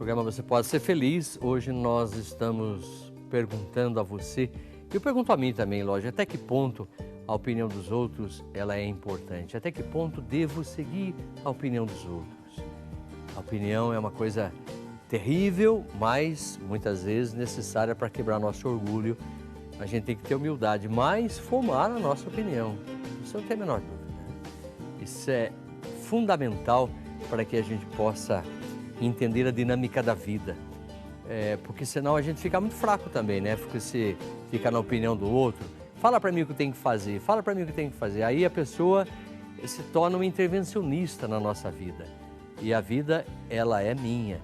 Programa Você Pode Ser Feliz. Hoje nós estamos perguntando a você, e eu pergunto a mim também, lógico, até que ponto a opinião dos outros ela é importante? Até que ponto devo seguir a opinião dos outros? A opinião é uma coisa terrível, mas muitas vezes necessária para quebrar nosso orgulho. A gente tem que ter humildade, mas formar a nossa opinião. Isso não tem a menor dúvida. Isso é fundamental para que a gente possa entender a dinâmica da vida. Porque senão a gente fica muito fraco também, né? Porque você fica na opinião do outro. Fala para mim o que tem que fazer, fala para mim o que tem que fazer. Aí a pessoa se torna um intervencionista na nossa vida. E a vida, ela é minha,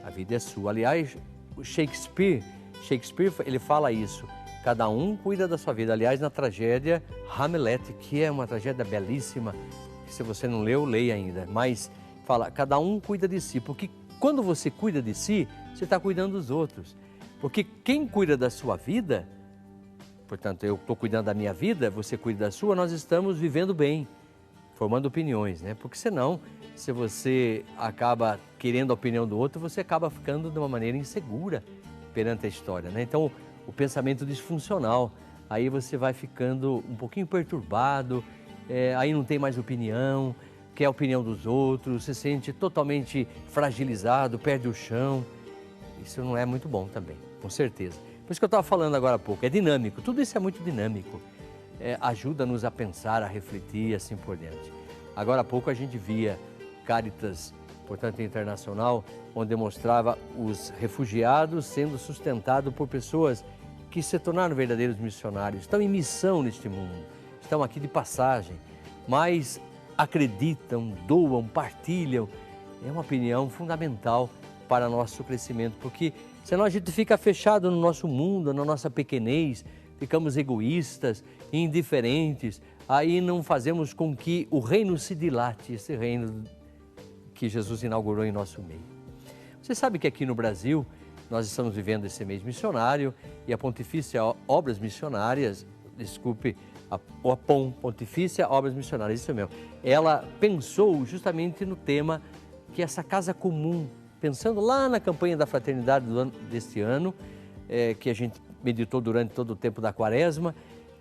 a vida é sua. Aliás, o Shakespeare, ele fala isso. Cada um cuida da sua vida. Aliás, na tragédia Hamlet, que é uma tragédia belíssima, que se você não leu, leia ainda. Mas fala, cada um cuida de si, porque quando você cuida de si, você está cuidando dos outros. Porque quem cuida da sua vida, portanto, eu estou cuidando da minha vida, você cuida da sua, nós estamos vivendo bem, formando opiniões, né? Porque senão, se você acaba querendo a opinião do outro, você acaba ficando de uma maneira insegura perante a história, né? Então, o pensamento disfuncional, aí você vai ficando um pouquinho perturbado, aí não tem mais opinião, quer a opinião dos outros, se sente totalmente fragilizado, perde o chão. Isso não é muito bom também, com certeza. Por isso que eu estava falando agora há pouco, é dinâmico, tudo isso é muito dinâmico. Ajuda-nos a pensar, a refletir e assim por diante. Agora há pouco a gente via Caritas, portanto internacional, onde demonstrava os refugiados sendo sustentados por pessoas que se tornaram verdadeiros missionários, estão em missão neste mundo, estão aqui de passagem, mas acreditam, doam, partilham. É uma opinião fundamental para nosso crescimento, porque senão a gente fica fechado no nosso mundo, na nossa pequenez, ficamos egoístas, indiferentes, aí não fazemos com que o reino se dilate, esse reino que Jesus inaugurou em nosso meio. Você sabe que aqui no Brasil nós estamos vivendo esse mês missionário e a Pontifícia Obras Missionárias, a POM, Pontifícia Obras Missionárias, isso mesmo, ela pensou justamente no tema que essa casa comum, pensando lá na campanha da fraternidade deste ano, que a gente meditou durante todo o tempo da quaresma,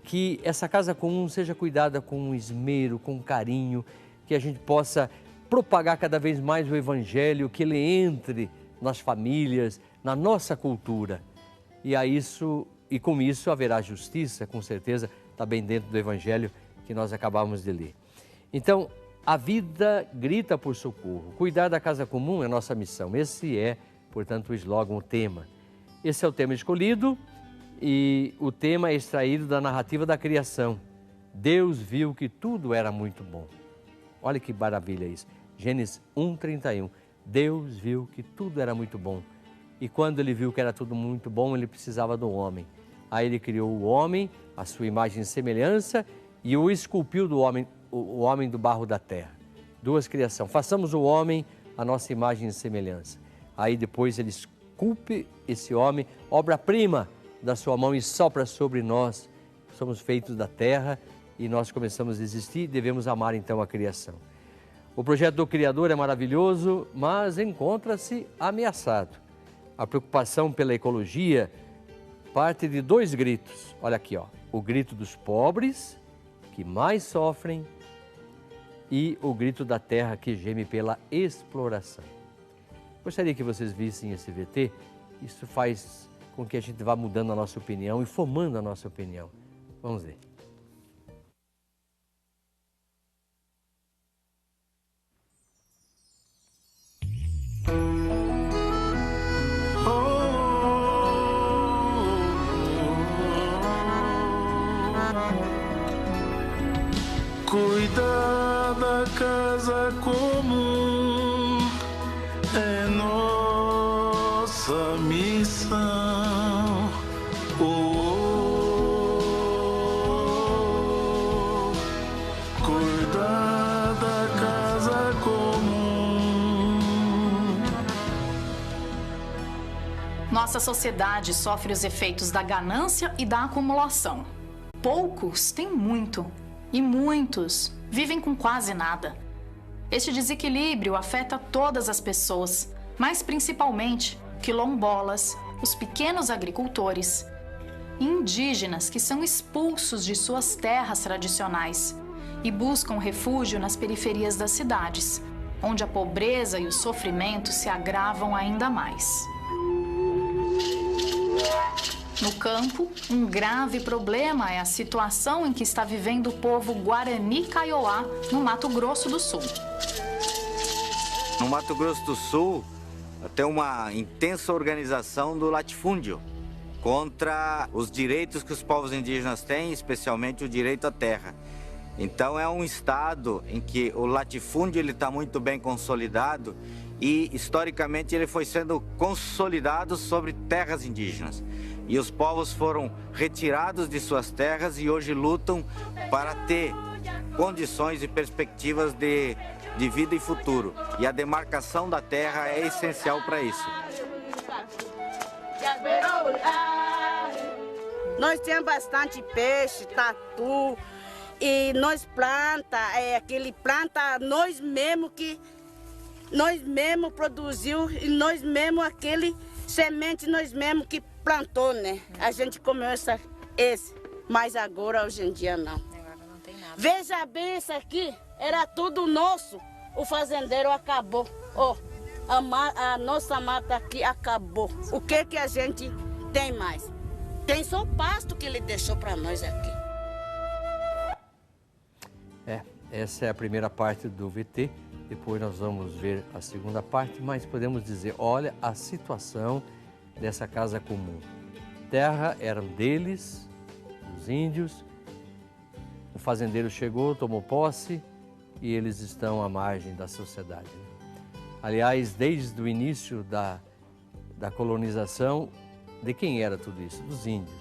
que essa casa comum seja cuidada com esmero, com carinho, que a gente possa propagar cada vez mais o Evangelho, que ele entre nas famílias, na nossa cultura. E com isso haverá justiça, com certeza, está bem dentro do Evangelho que nós acabamos de ler. Então, a vida grita por socorro. Cuidar da casa comum é nossa missão. Esse é, portanto, o slogan, o tema. Esse é o tema escolhido e o tema é extraído da narrativa da criação. Deus viu que tudo era muito bom. Olha que maravilha isso. Gênesis 1:31. Deus viu que tudo era muito bom. E quando ele viu que era tudo muito bom, ele precisava do homem. Aí ele criou o homem, a sua imagem e semelhança, e o esculpiu o homem do barro da terra. Duas criações. Façamos o homem a nossa imagem e semelhança. Aí depois ele esculpe esse homem, obra-prima da sua mão, e sopra sobre nós. Somos feitos da terra e nós começamos a existir, devemos amar então a criação. O projeto do Criador é maravilhoso, mas encontra-se ameaçado. A preocupação pela ecologia parte de dois gritos. Olha aqui, ó, o grito dos pobres, que mais sofrem, e o grito da terra que geme pela exploração. Gostaria que vocês vissem esse VT. Isso faz com que a gente vá mudando a nossa opinião e formando a nossa opinião. Vamos ver. Cuidar da casa comum é nossa missão. Cuidar da casa comum. Nossa sociedade sofre os efeitos da ganância e da acumulação. Poucos têm muito e muitos vivem com quase nada. Este desequilíbrio afeta todas as pessoas, mas principalmente quilombolas, os pequenos agricultores, indígenas que são expulsos de suas terras tradicionais e buscam refúgio nas periferias das cidades, onde a pobreza e o sofrimento se agravam ainda mais. No campo, um grave problema é a situação em que está vivendo o povo Guarani Kaiowá, no Mato Grosso do Sul. No Mato Grosso do Sul, tem uma intensa organização do latifúndio contra os direitos que os povos indígenas têm, especialmente o direito à terra. Então é um estado em que o latifúndio está muito bem consolidado e, historicamente, ele foi sendo consolidado sobre terras indígenas. E os povos foram retirados de suas terras e hoje lutam para ter condições e perspectivas de vida e futuro. E a demarcação da terra é essencial para isso. Nós temos bastante peixe, tatu, e nós planta nós mesmo produziu e nós mesmo aquele semente nós mesmo que plantou, né? A gente comeu esse, mas agora hoje em dia não. Agora não tem nada. Veja bem, isso aqui era tudo nosso. O fazendeiro acabou. Ó, a nossa mata aqui acabou. O que a gente tem mais? Tem só o pasto que ele deixou para nós aqui. Essa é a primeira parte do VT. Depois nós vamos ver a segunda parte, mas podemos dizer, olha a situação dessa casa comum. Terra era deles, dos índios. O fazendeiro chegou, tomou posse e eles estão à margem da sociedade. Aliás, desde o início da colonização, de quem era tudo isso? Dos índios.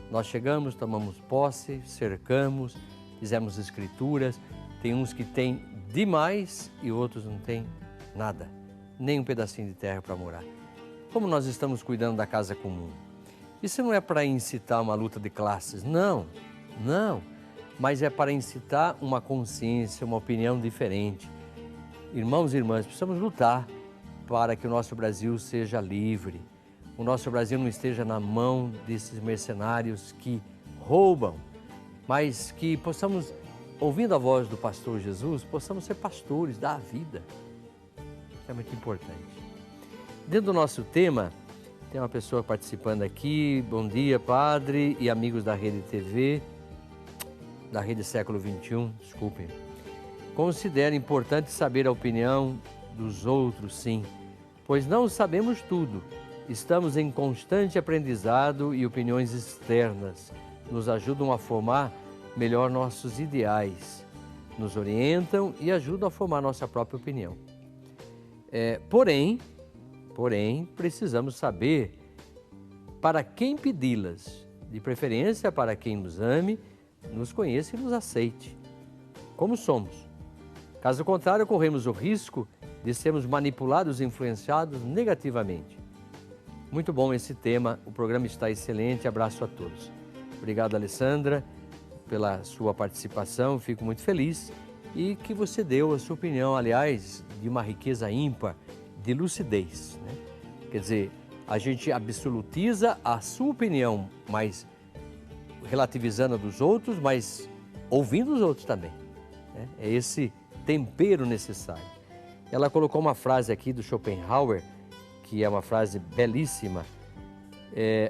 Nós chegamos, tomamos posse, cercamos, fizemos escrituras. Tem uns que têm demais e outros não têm nada, nem um pedacinho de terra para morar. Como nós estamos cuidando da casa comum? Isso não é para incitar uma luta de classes, não, mas é para incitar uma consciência, uma opinião diferente. Irmãos e irmãs, precisamos lutar para que o nosso Brasil seja livre, o nosso Brasil não esteja na mão desses mercenários que roubam, mas que possamos, ouvindo a voz do pastor Jesus, possamos ser pastores da vida. Isso é muito importante. Dentro do nosso tema, tem uma pessoa participando aqui. Bom dia, padre e amigos da Rede TV, da Rede Século XXI, desculpem. Considero importante saber a opinião dos outros, sim, pois não sabemos tudo. Estamos em constante aprendizado e opiniões externas nos ajudam a formar melhor nossos ideais, nos orientam e ajudam a formar nossa própria opinião. Porém, precisamos saber para quem pedi-las, de preferência para quem nos ame, nos conheça e nos aceite, como somos. Caso contrário, corremos o risco de sermos manipulados e influenciados negativamente. Muito bom esse tema, o programa está excelente, abraço a todos. Obrigado, Alessandra, pela sua participação, fico muito feliz e que você deu a sua opinião, aliás, de uma riqueza ímpar, de lucidez, né? Quer dizer, a gente absolutiza a sua opinião, mas relativizando a dos outros, mas ouvindo os outros também, né? É esse tempero necessário. Ela colocou uma frase aqui do Schopenhauer, que é uma frase belíssima.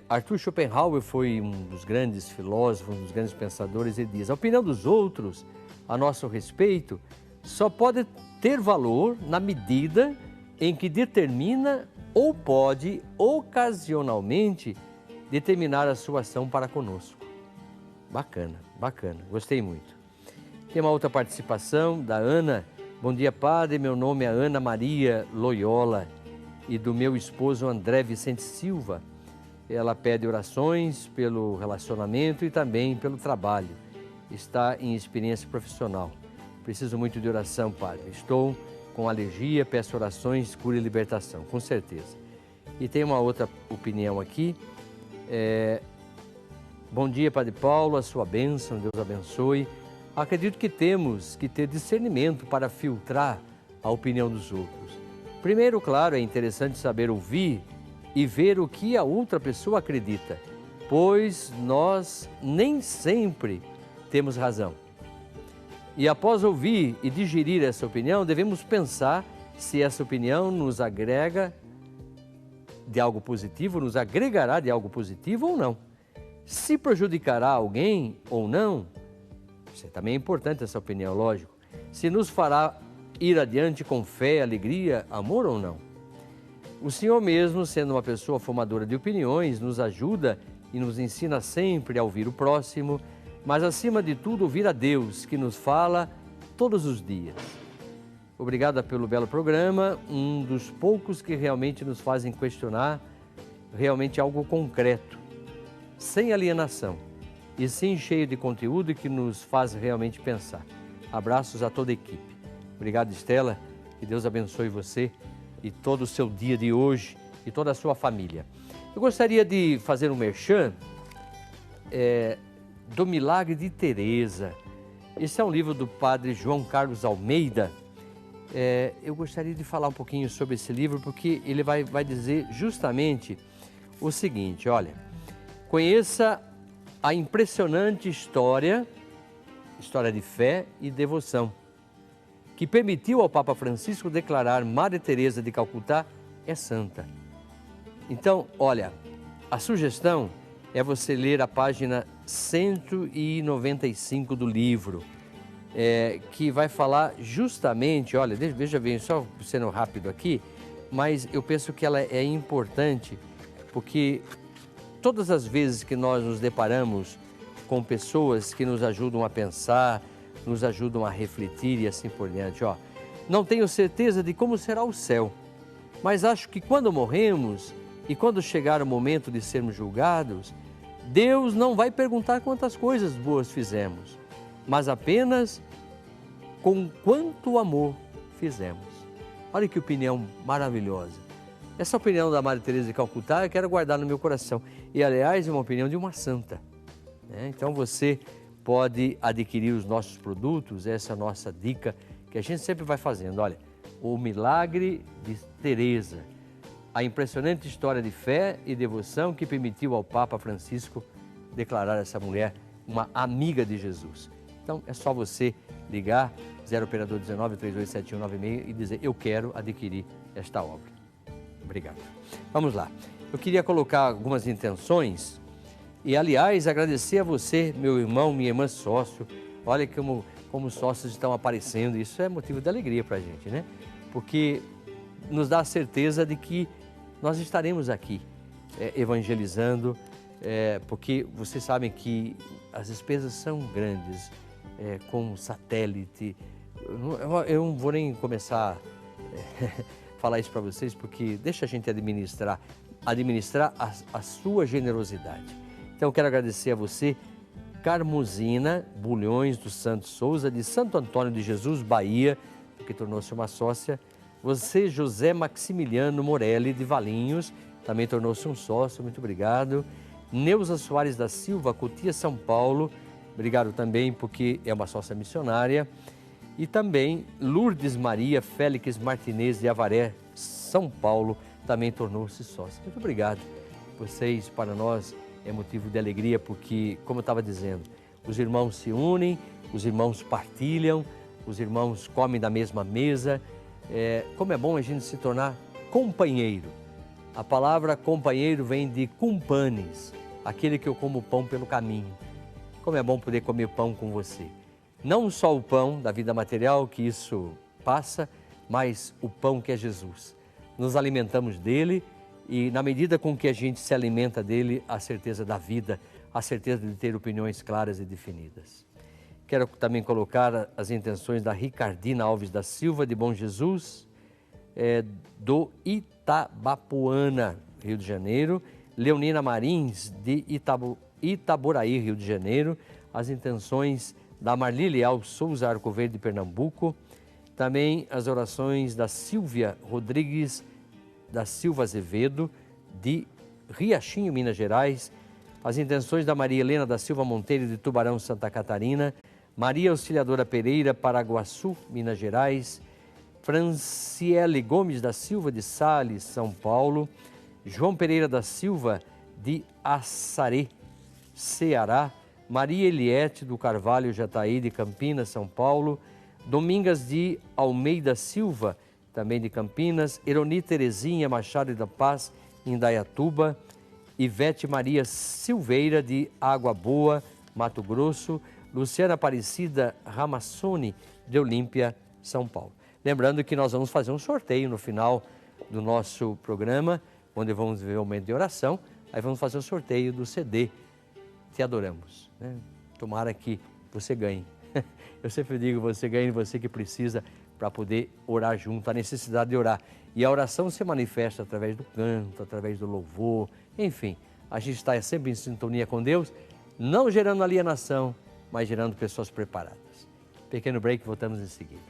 Arthur Schopenhauer foi um dos grandes filósofos, um dos grandes pensadores. Ele diz: a opinião dos outros a nosso respeito só pode ter valor na medida em que determina ou pode ocasionalmente determinar a sua ação para conosco. Bacana, bacana, gostei muito. Tem uma outra participação da Ana. Bom dia, padre, meu nome é Ana Maria Loyola e do meu esposo André Vicente Silva. Ela pede orações pelo relacionamento e também pelo trabalho. Está em experiência profissional. Preciso muito de oração, padre. Estou com alergia, peço orações, cura e libertação, com certeza. E tem uma outra opinião aqui. Bom dia, padre Paulo, a sua bênção, Deus abençoe. Acredito que temos que ter discernimento para filtrar a opinião dos outros. Primeiro, claro, é interessante saber ouvir e ver o que a outra pessoa acredita, pois nós nem sempre temos razão. E após ouvir e digerir essa opinião, devemos pensar se essa opinião nos agrega de algo positivo, nos agregará de algo positivo ou não. Se prejudicará alguém ou não, isso também é importante essa opinião, lógico. Se nos fará ir adiante com fé, alegria, amor ou não. O Senhor mesmo, sendo uma pessoa formadora de opiniões, nos ajuda e nos ensina sempre a ouvir o próximo, mas acima de tudo ouvir a Deus, que nos fala todos os dias. Obrigada pelo belo programa, um dos poucos que realmente nos fazem questionar realmente algo concreto, sem alienação, e sim cheio de conteúdo que nos faz realmente pensar. Abraços a toda a equipe. Obrigado, Estela, que Deus abençoe você e todo o seu dia de hoje e toda a sua família. Eu gostaria de fazer um merchan do Milagre de Teresa. Esse é um livro do padre João Carlos Almeida. Eu gostaria de falar um pouquinho sobre esse livro, porque ele vai dizer justamente o seguinte, olha, conheça a impressionante história de fé e devoção, que permitiu ao Papa Francisco declarar Madre Teresa de Calcutá é santa. Então, olha, a sugestão é você ler a página 195 do livro, que vai falar justamente, olha, veja bem, só sendo rápido aqui, mas eu penso que ela é importante, porque todas as vezes que nós nos deparamos com pessoas que nos ajudam a pensar, nos ajudam a refletir e assim por diante, não tenho certeza de como será o céu, mas acho que quando morremos e quando chegar o momento de sermos julgados, Deus não vai perguntar quantas coisas boas fizemos, mas apenas com quanto amor fizemos. Olha que opinião maravilhosa. Essa opinião da Madre Teresa de Calcutá eu quero guardar no meu coração. E, aliás, é uma opinião de uma santa. Então, você pode adquirir os nossos produtos, essa é a nossa dica que a gente sempre vai fazendo. Olha, o Milagre de Teresa, a impressionante história de fé e devoção que permitiu ao Papa Francisco declarar essa mulher uma amiga de Jesus. Então, é só você ligar 0 operador 19 387196 e dizer, eu quero adquirir esta obra. Obrigado. Vamos lá. Eu queria colocar algumas intenções e, aliás, agradecer a você, meu irmão, minha irmã sócio. Olha como os sócios estão aparecendo. Isso é motivo de alegria para a gente, né? Porque nos dá a certeza de que nós estaremos aqui evangelizando, porque vocês sabem que as despesas são grandes, com satélite. Eu não vou nem começar a falar isso para vocês, porque deixa a gente administrar a sua generosidade. Então, eu quero agradecer a você, Carmosina Bulhões dos Santos Souza, de Santo Antônio de Jesus, Bahia, que tornou-se uma sócia. Você, José Maximiliano Morelli, de Valinhos, também tornou-se um sócio, muito obrigado. Neuza Soares da Silva, Cotia, São Paulo, obrigado também, porque é uma sócia missionária. E também Lourdes Maria Félix Martinez, de Avaré, São Paulo, também tornou-se sócia. Muito obrigado. Vocês, para nós, é motivo de alegria, porque, como eu estava dizendo, os irmãos se unem, os irmãos partilham, os irmãos comem da mesma mesa. Como é bom a gente se tornar companheiro. A palavra companheiro vem de cumpanes, aquele que eu como pão pelo caminho. Como é bom poder comer pão com você. Não só o pão da vida material, que isso passa, mas o pão que é Jesus. Nos alimentamos dele e, na medida com que a gente se alimenta dele, a certeza da vida, a certeza de ter opiniões claras e definidas. Quero também colocar as intenções da Ricardina Alves da Silva, de Bom Jesus, do Itabapoana, Rio de Janeiro, Leonina Marins, de Itaboraí, Rio de Janeiro, as intenções da Marli Leal Souza, Arco Verde, Pernambuco, também as orações da Silvia Rodrigues da Silva Azevedo, de Riachinho, Minas Gerais, as intenções da Maria Helena da Silva Monteiro, de Tubarão, Santa Catarina, Maria Auxiliadora Pereira, Paraguaçu, Minas Gerais, Franciele Gomes da Silva de Sales, São Paulo. João Pereira da Silva de Assaré, Ceará. Maria Eliette do Carvalho Jataí de Campinas, São Paulo. Domingas de Almeida Silva, também de Campinas. Eroni Terezinha Machado da Paz, Indaiatuba. Ivete Maria Silveira de Água Boa, Mato Grosso. Luciana Aparecida Ramassoni de Olímpia, São Paulo. Lembrando que nós vamos fazer um sorteio no final do nosso programa, onde vamos ver o momento de oração. Aí vamos fazer o sorteio do CD Te Adoramos, né? Tomara que você ganhe. Eu sempre digo, você ganhe, você que precisa para poder orar junto, a necessidade de orar. E a oração se manifesta através do canto, através do louvor, enfim. A gente está sempre em sintonia com Deus, não gerando alienação, mas gerando pessoas preparadas. Pequeno break, voltamos em seguida.